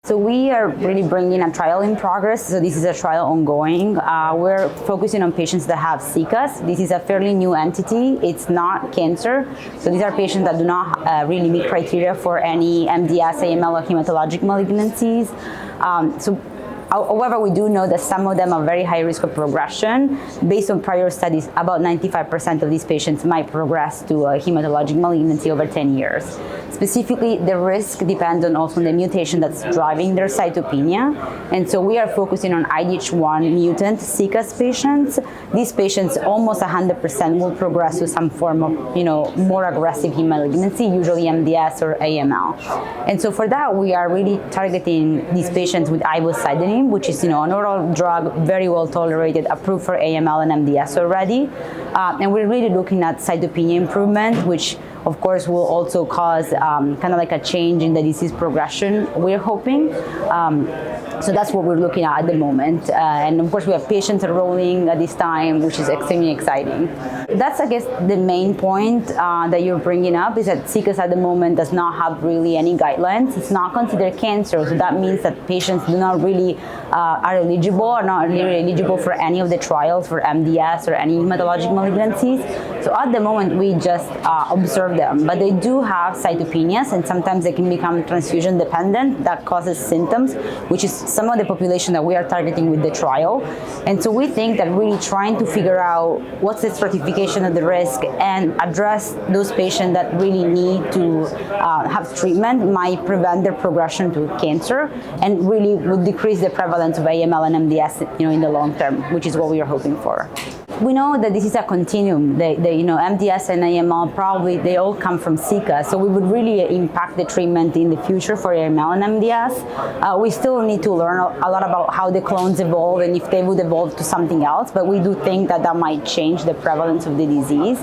So we are really bringing a trial in progress. So this is a trial ongoing. We're focusing on patients that have CCUS. This is a fairly new entity. It's not cancer. So these are patients that do not really meet criteria for any MDS, AML, or hematologic malignancies. However, we do know that some of them are very high risk of progression. Based on prior studies, about 95% of these patients might progress to a hematologic malignancy over 10 years. Specifically, the risk depends on also the mutation that's driving their cytopenia. And so we are focusing on IDH1-mutant CCUS patients. These patients, almost 100% will progress to some form of, more aggressive heme malignancy, usually MDS or AML. And so for that, we are really targeting these patients with Ivosidenib, which is, an oral drug, very well tolerated, approved for AML and MDS already. And we're really looking at cytopenia improvement, which of course will also cause kind of like a change in the disease progression, we're hoping. So that's what we're looking at the moment. And of course we have patients enrolling at this time, which is extremely exciting. That's, I guess, the main point that you're bringing up, is that CCUS at the moment does not have really any guidelines. It's not considered cancer, so that means that patients do not really are eligible, or not really eligible for any of the trials for MDS or any hematologic malignancies. So at the moment we just observe them, but they do have cytopenias, and sometimes they can become transfusion dependent. That causes symptoms, which is some of the population that we are targeting with the trial. And so we think that really trying to figure out what's the stratification of the risk and address those patients that really need to have treatment might prevent their progression to cancer, and really would decrease the prevalence of AML and MDS, in the long term, which is what we are hoping for. We know that this is a continuum. MDS and AML probably they all come from CCUS, so we would really impact the treatment in the future for AML and MDS. We still need to learn a lot about how the clones evolve and if they would evolve to something else, but we do think that that might change the prevalence of the disease.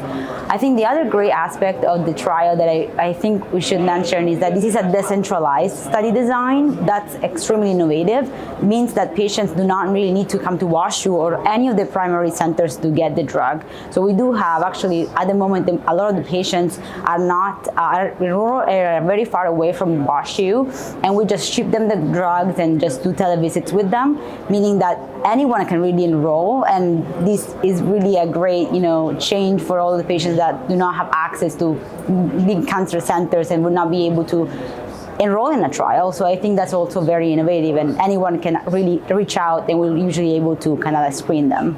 I think the other great aspect of the trial that I think we should mention is that this is a decentralized study design. That's extremely innovative. It means that patients do not really need to come to WashU or any of the primary centers to get the drug. So we do have, actually, at the moment, a lot of the patients are in rural area, very far away from WashU, and we just ship them the drugs and just do televisits with them, meaning that anyone can really enroll, and this is really a great, change for all the patients that do not have access to big cancer centers and would not be able to enroll in a trial. So I think that's also very innovative, and anyone can really reach out, and we're usually able to kind of screen them.